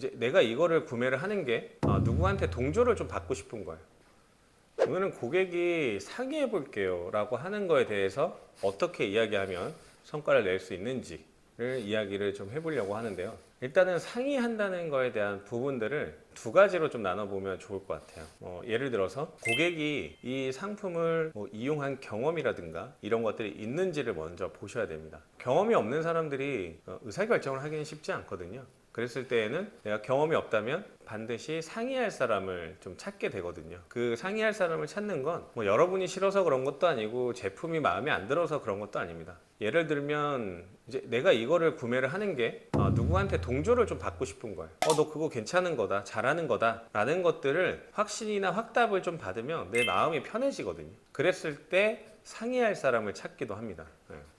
이제 내가 이거를 구매를 하는 게 누구한테 동조를 좀 받고 싶은 거예요. 오늘은 고객이 상의해 볼게요 라고 하는 거에 대해서 어떻게 이야기하면 성과를 낼 수 있는지를 이야기를 좀 해보려고 하는데요. 일단은 상의한다는 거에 대한 부분들을 두 가지로 좀 나눠보면 좋을 것 같아요. 예를 들어서 고객이 이 상품을 이용한 경험이라든가 이런 것들이 있는지를 먼저 보셔야 됩니다. 경험이 없는 사람들이 의사결정을 하기는 쉽지 않거든요. 그랬을 때에는 내가 경험이 없다면 반드시 상의할 사람을 좀 찾게 되거든요. 그 상의할 사람을 찾는 건 여러분이 싫어서 그런 것도 아니고 제품이 마음에 안 들어서 그런 것도 아닙니다. 예를 들면 이제 내가 이거를 구매를 하는 게 누구한테 동조를 좀 받고 싶은 거예요. 너 그거 괜찮은 거다, 잘하는 거다 라는 것들을 확신이나 확답을 좀 받으면 내 마음이 편해지거든요. 그랬을 때 상의할 사람을 찾기도 합니다.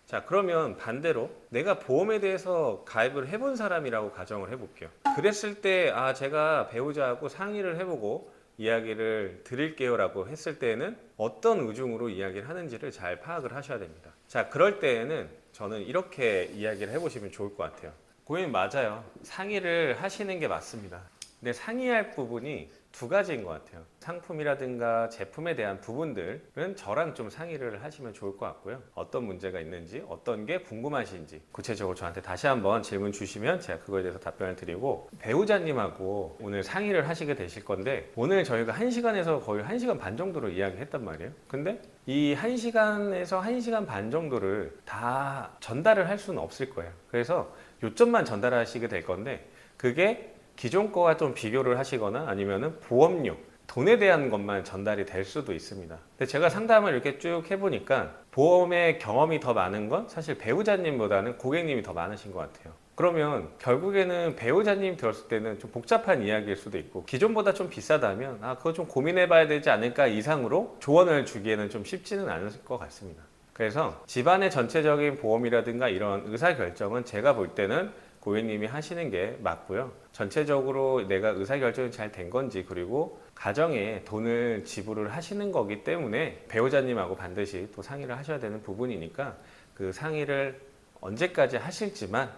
자, 그러면 반대로 내가 보험에 대해서 가입을 해본 사람이라고 가정을 해볼게요. 그랬을 때 제가 배우자하고 상의를 해보고 이야기를 드릴게요 라고 했을 때에는 어떤 의중으로 이야기를 하는지를 잘 파악을 하셔야 됩니다. 자, 그럴 때에는 저는 이렇게 이야기를 해보시면 좋을 것 같아요. 고객님, 맞아요. 상의를 하시는 게 맞습니다. 근데 상의할 부분이 두 가지인 것 같아요. 상품이라든가 제품에 대한 부분들은 저랑 좀 상의를 하시면 좋을 것 같고요. 어떤 문제가 있는지, 어떤 게 궁금하신지 구체적으로 저한테 다시 한번 질문 주시면 제가 그거에 대해서 답변을 드리고, 배우자님하고 오늘 상의를 하시게 되실 건데, 오늘 저희가 1시간에서 거의 1시간 반 정도로 이야기했단 말이에요. 근데 이 1시간에서 1시간 반 정도를 다 전달을 할 수는 없을 거예요. 그래서 요점만 전달하시게 될 건데, 그게 기존 거와 좀 비교를 하시거나 아니면은 보험료, 돈에 대한 것만 전달이 될 수도 있습니다. 근데 제가 상담을 이렇게 쭉 해보니까 보험의 경험이 더 많은 건 사실 배우자님보다는 고객님이 더 많으신 것 같아요. 그러면 결국에는 배우자님 들었을 때는 좀 복잡한 이야기일 수도 있고, 기존보다 좀 비싸다면 그거 좀 고민해 봐야 되지 않을까 이상으로 조언을 주기에는 좀 쉽지는 않을 것 같습니다. 그래서 집안의 전체적인 보험이라든가 이런 의사결정은 제가 볼 때는 고객님이 하시는 게 맞고요. 전체적으로 내가 의사결정이 잘 된 건지, 그리고 가정에 돈을 지불을 하시는 거기 때문에 배우자님하고 반드시 또 상의를 하셔야 되는 부분이니까 그 상의를 언제까지 하실지만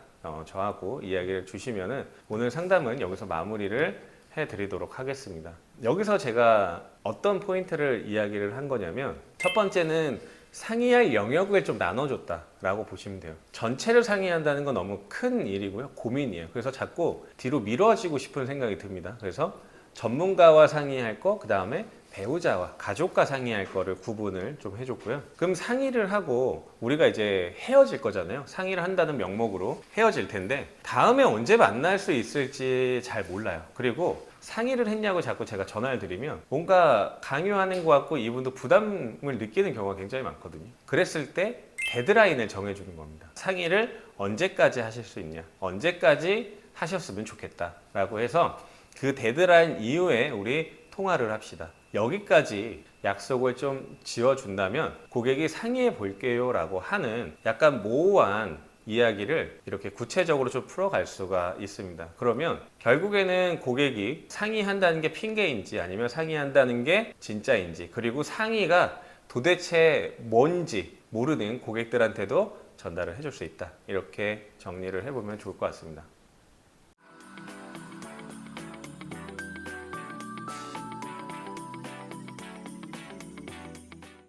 저하고 이야기를 주시면은 오늘 상담은 여기서 마무리를 해드리도록 하겠습니다. 여기서 제가 어떤 포인트를 이야기를 한 거냐면, 첫 번째는 상의할 영역을 좀 나눠줬다라고 보시면 돼요. 전체를 상의한다는 건 너무 큰 일이고요. 고민이에요. 그래서 자꾸 뒤로 미뤄지고 싶은 생각이 듭니다. 그래서 전문가와 상의할 거, 그 다음에 배우자와 가족과 상의할 거를 구분을 좀 해줬고요. 그럼 상의를 하고 우리가 이제 헤어질 거잖아요. 상의를 한다는 명목으로 헤어질 텐데 다음에 언제 만날 수 있을지 잘 몰라요. 그리고 상의를 했냐고 자꾸 제가 전화를 드리면 뭔가 강요하는 것 같고 이분도 부담을 느끼는 경우가 굉장히 많거든요. 그랬을 때 데드라인을 정해주는 겁니다. 상의를 언제까지 하실 수 있냐, 언제까지 하셨으면 좋겠다 라고 해서 그 데드라인 이후에 우리 통화를 합시다. 여기까지 약속을 좀 지어준다면 고객이 상의해 볼게요 라고 하는 약간 모호한 이야기를 이렇게 구체적으로 좀 풀어갈 수가 있습니다. 그러면 결국에는 고객이 상의한다는 게 핑계인지 아니면 상의한다는 게 진짜인지, 그리고 상의가 도대체 뭔지 모르는 고객들한테도 전달을 해줄 수 있다. 이렇게 정리를 해보면 좋을 것 같습니다.